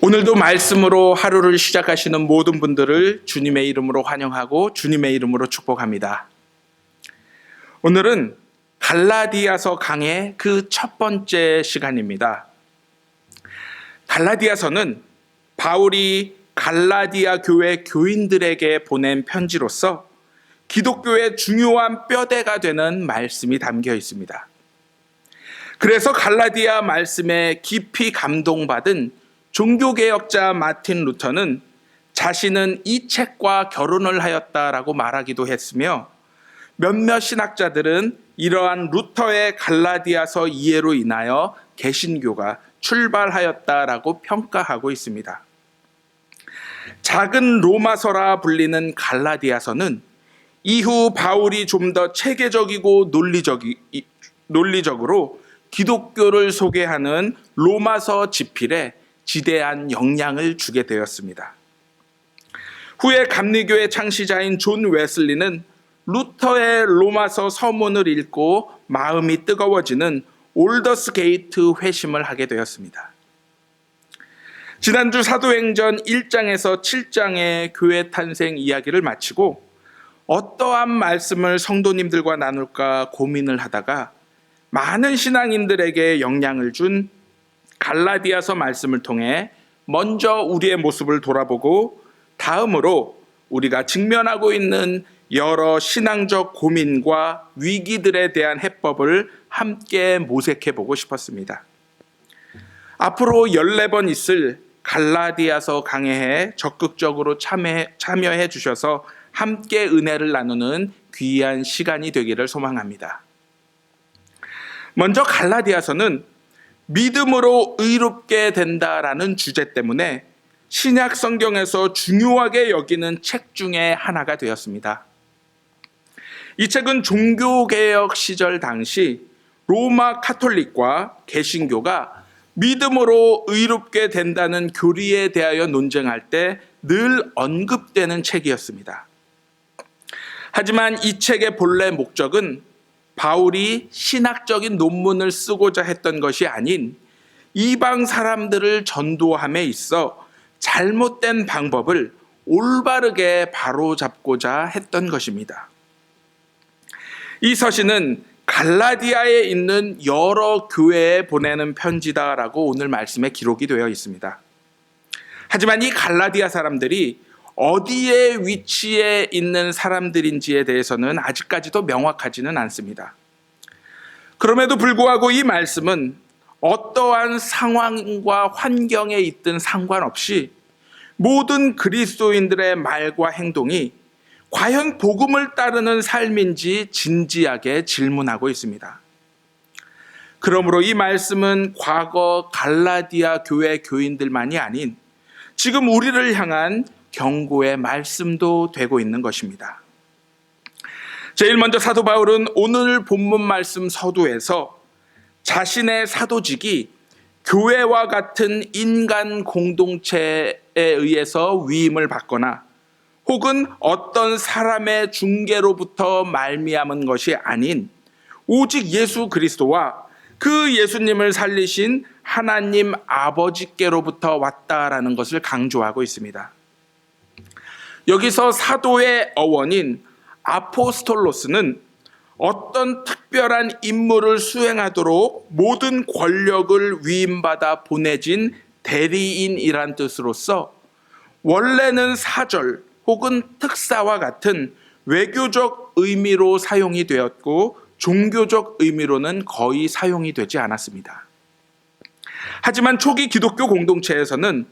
오늘도 말씀으로 하루를 시작하시는 모든 분들을 주님의 이름으로 환영하고 주님의 이름으로 축복합니다. 오늘은 갈라디아서 강의 그 첫 번째 시간입니다. 갈라디아서는 바울이 갈라디아 교회 교인들에게 보낸 편지로서 기독교의 중요한 뼈대가 되는 말씀이 담겨 있습니다. 그래서 갈라디아 말씀에 깊이 감동받은 종교개혁자 마틴 루터는 자신은 이 책과 결혼을 하였다라고 말하기도 했으며, 몇몇 신학자들은 이러한 루터의 갈라디아서 이해로 인하여 개신교가 출발하였다라고 평가하고 있습니다. 작은 로마서라 불리는 갈라디아서는 이후 바울이 좀 더 체계적이고 논리적으로 기독교를 소개하는 로마서 지필에 지대한 영향을 주게 되었습니다. 후에 감리교의 창시자인 존 웨슬리는 루터의 로마서 서문을 읽고 마음이 뜨거워지는 올더스 게이트 회심을 하게 되었습니다. 지난주 사도행전 1장에서 7장의 교회 탄생 이야기를 마치고 어떠한 말씀을 성도님들과 나눌까 고민을 하다가 많은 신앙인들에게 영향을 준 갈라디아서 말씀을 통해 먼저 우리의 모습을 돌아보고 다음으로 우리가 직면하고 있는 여러 신앙적 고민과 위기들에 대한 해법을 함께 모색해 보고 싶었습니다. 앞으로 14번 있을 갈라디아서 강해에 적극적으로 참여해 주셔서 함께 은혜를 나누는 귀한 시간이 되기를 소망합니다. 먼저 갈라디아서는 믿음으로 의롭게 된다라는 주제 때문에 신약 성경에서 중요하게 여기는 책 중에 하나가 되었습니다. 이 책은 종교개혁 시절 당시 로마 카톨릭과 개신교가 믿음으로 의롭게 된다는 교리에 대하여 논쟁할 때 늘 언급되는 책이었습니다. 하지만 이 책의 본래 목적은 바울이 신학적인 논문을 쓰고자 했던 것이 아닌 이방 사람들을 전도함에 있어 잘못된 방법을 올바르게 바로잡고자 했던 것입니다. 이 서신은 갈라디아에 있는 여러 교회에 보내는 편지다라고 오늘 말씀에 기록이 되어 있습니다. 하지만 이 갈라디아 사람들이 어디에 위치해 있는 사람들인지에 대해서는 아직까지도 명확하지는 않습니다. 그럼에도 불구하고 이 말씀은 어떠한 상황과 환경에 있든 상관없이 모든 그리스도인들의 말과 행동이 과연 복음을 따르는 삶인지 진지하게 질문하고 있습니다. 그러므로 이 말씀은 과거 갈라디아 교회 교인들만이 아닌 지금 우리를 향한 경고의 말씀도 되고 있는 것입니다. 제일 먼저 사도 바울은 오늘 본문 말씀 서두에서 자신의 사도직이 교회와 같은 인간 공동체에 의해서 위임을 받거나 혹은 어떤 사람의 중개로부터 말미암은 것이 아닌 오직 예수 그리스도와 그 예수님을 살리신 하나님 아버지께로부터 왔다라는 것을 강조하고 있습니다. 여기서 사도의 어원인 아포스톨로스는 어떤 특별한 임무를 수행하도록 모든 권력을 위임받아 보내진 대리인이란 뜻으로서 원래는 사절 혹은 특사와 같은 외교적 의미로 사용이 되었고 종교적 의미로는 거의 사용이 되지 않았습니다. 하지만 초기 기독교 공동체에서는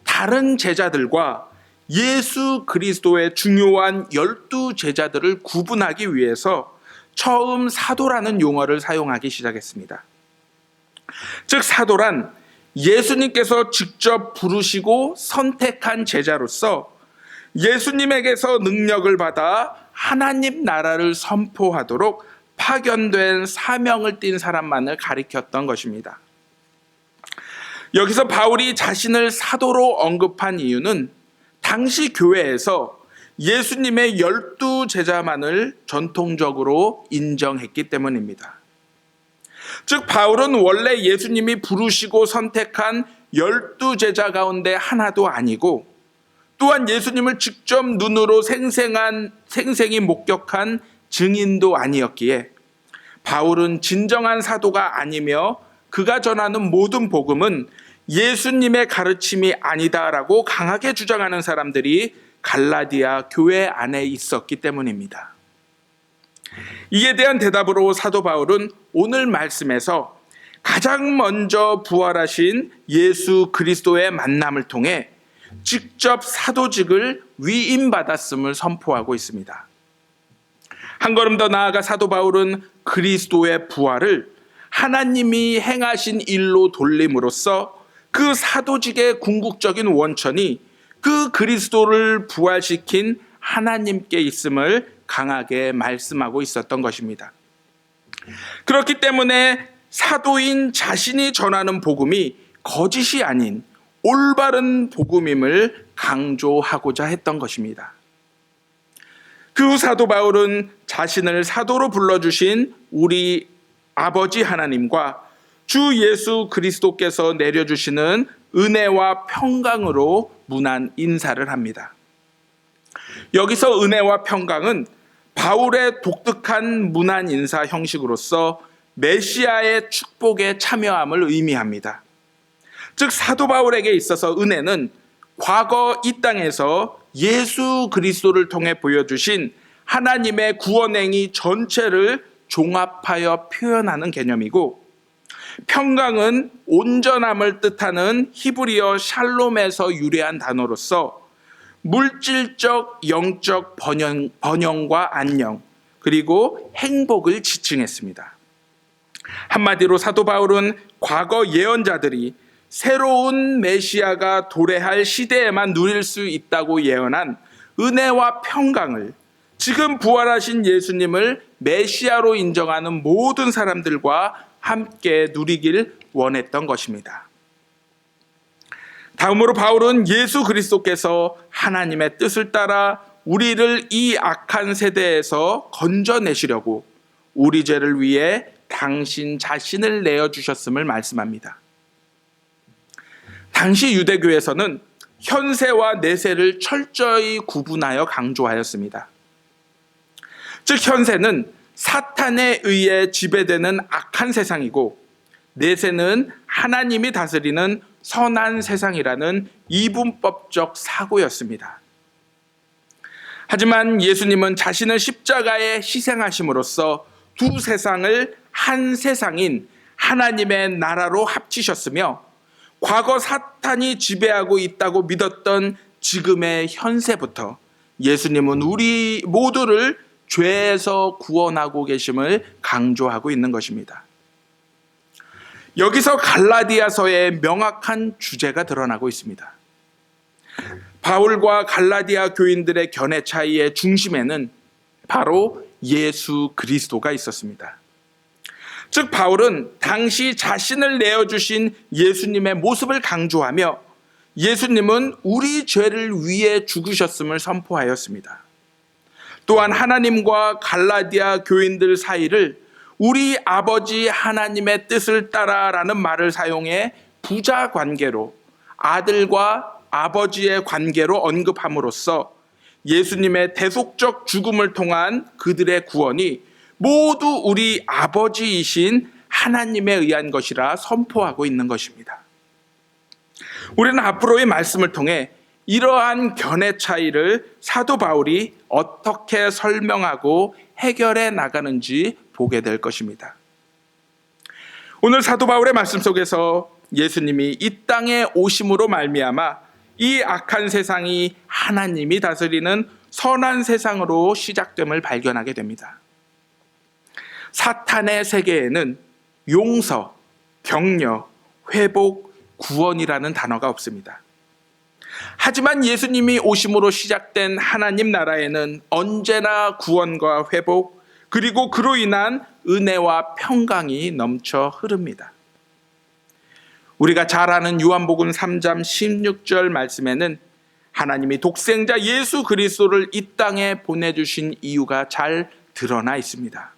다른 제자들과 예수 그리스도의 중요한 12 제자들을 구분하기 위해서 처음 사도라는 용어를 사용하기 시작했습니다. 즉 사도란 예수님께서 직접 부르시고 선택한 제자로서 예수님에게서 능력을 받아 하나님 나라를 선포하도록 파견된 사명을 띈 사람만을 가리켰던 것입니다. 여기서 바울이 자신을 사도로 언급한 이유는 당시 교회에서 예수님의 12 제자만을 전통적으로 인정했기 때문입니다. 즉 바울은 원래 예수님이 부르시고 선택한 12 제자 가운데 하나도 아니고 또한 예수님을 직접 눈으로 생생히 목격한 증인도 아니었기에 바울은 진정한 사도가 아니며 그가 전하는 모든 복음은 예수님의 가르침이 아니다라고 강하게 주장하는 사람들이 갈라디아 교회 안에 있었기 때문입니다. 이에 대한 대답으로 사도 바울은 오늘 말씀에서 가장 먼저 부활하신 예수 그리스도의 만남을 통해 직접 사도직을 위임받았음을 선포하고 있습니다. 한 걸음 더 나아가 사도 바울은 그리스도의 부활을 하나님이 행하신 일로 돌림으로써 그 사도직의 궁극적인 원천이 그 그리스도를 부활시킨 하나님께 있음을 강하게 말씀하고 있었던 것입니다. 그렇기 때문에 사도인 자신이 전하는 복음이 거짓이 아닌 올바른 복음임을 강조하고자 했던 것입니다. 그 후 사도 바울은 자신을 사도로 불러주신 우리 아버지 하나님과 주 예수 그리스도께서 내려주시는 은혜와 평강으로 문안 인사를 합니다. 여기서 은혜와 평강은 바울의 독특한 문안 인사 형식으로서 메시아의 축복에 참여함을 의미합니다. 즉 사도 바울에게 있어서 은혜는 과거 이 땅에서 예수 그리스도를 통해 보여주신 하나님의 구원행위 전체를 종합하여 표현하는 개념이고, 평강은 온전함을 뜻하는 히브리어 샬롬에서 유래한 단어로서 물질적, 영적 번영과 안녕, 그리고 행복을 지칭했습니다. 한마디로 사도 바울은 과거 예언자들이 새로운 메시아가 도래할 시대에만 누릴 수 있다고 예언한 은혜와 평강을 지금 부활하신 예수님을 메시아로 인정하는 모든 사람들과 함께 누리길 원했던 것입니다. 다음으로 바울은 예수 그리스도께서 하나님의 뜻을 따라 우리를 이 악한 세대에서 건져내시려고 우리 죄를 위해 당신 자신을 내어주셨음을 말씀합니다. 당시 유대교에서는 현세와 내세를 철저히 구분하여 강조하였습니다. 즉 현세는 사탄에 의해 지배되는 악한 세상이고, 내세는 하나님이 다스리는 선한 세상이라는 이분법적 사고였습니다. 하지만 예수님은 자신을 십자가에 희생하심으로써 두 세상을 한 세상인 하나님의 나라로 합치셨으며, 과거 사탄이 지배하고 있다고 믿었던 지금의 현세부터 예수님은 우리 모두를 죄에서 구원하고 계심을 강조하고 있는 것입니다. 여기서 갈라디아서의 명확한 주제가 드러나고 있습니다. 바울과 갈라디아 교인들의 견해 차이의 중심에는 바로 예수 그리스도가 있었습니다. 즉 바울은 당시 자신을 내어주신 예수님의 모습을 강조하며 예수님은 우리 죄를 위해 죽으셨음을 선포하였습니다. 또한 하나님과 갈라디아 교인들 사이를 우리 아버지 하나님의 뜻을 따라라는 말을 사용해 부자 관계로, 아들과 아버지의 관계로 언급함으로써 예수님의 대속적 죽음을 통한 그들의 구원이 모두 우리 아버지이신 하나님에 의한 것이라 선포하고 있는 것입니다. 우리는 앞으로의 말씀을 통해 이러한 견해 차이를 사도 바울이 어떻게 설명하고 해결해 나가는지 보게 될 것입니다. 오늘 사도 바울의 말씀 속에서 예수님이 이 땅에 오심으로 말미암아 이 악한 세상이 하나님이 다스리는 선한 세상으로 시작됨을 발견하게 됩니다. 사탄의 세계에는 용서, 격려, 회복, 구원이라는 단어가 없습니다. 하지만 예수님이 오심으로 시작된 하나님 나라에는 언제나 구원과 회복, 그리고 그로 인한 은혜와 평강이 넘쳐 흐릅니다. 우리가 잘 아는 요한복음 3장 16절 말씀에는 하나님이 독생자 예수 그리스도를 이 땅에 보내주신 이유가 잘 드러나 있습니다.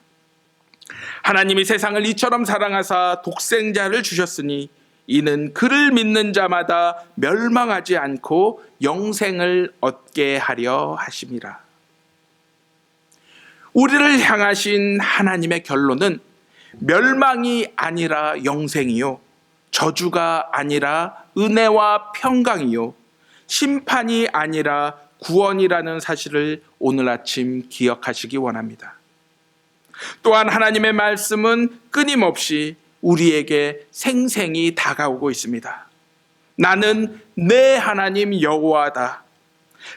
하나님이 세상을 이처럼 사랑하사 독생자를 주셨으니 이는 그를 믿는 자마다 멸망하지 않고 영생을 얻게 하려 하심이라. 우리를 향하신 하나님의 결론은 멸망이 아니라 영생이요, 저주가 아니라 은혜와 평강이요, 심판이 아니라 구원이라는 사실을 오늘 아침 기억하시기 원합니다. 또한 하나님의 말씀은 끊임없이 우리에게 생생히 다가오고 있습니다. 나는 내 하나님 여호와다.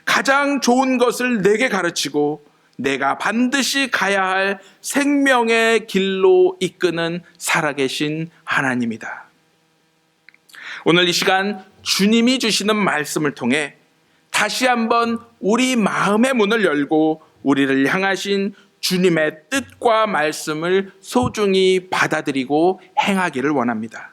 가장 좋은 것을 내게 가르치고 내가 반드시 가야 할 생명의 길로 이끄는 살아계신 하나님이다. 오늘 이 시간 주님이 주시는 말씀을 통해 다시 한번 우리 마음의 문을 열고 우리를 향하신 주님의 뜻과 말씀을 소중히 받아들이고 행하기를 원합니다.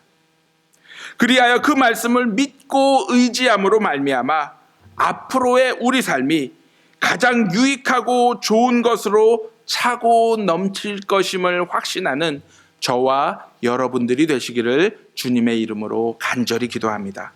그리하여 그 말씀을 믿고 의지함으로 말미암아 앞으로의 우리 삶이 가장 유익하고 좋은 것으로 차고 넘칠 것임을 확신하는 저와 여러분들이 되시기를 주님의 이름으로 간절히 기도합니다.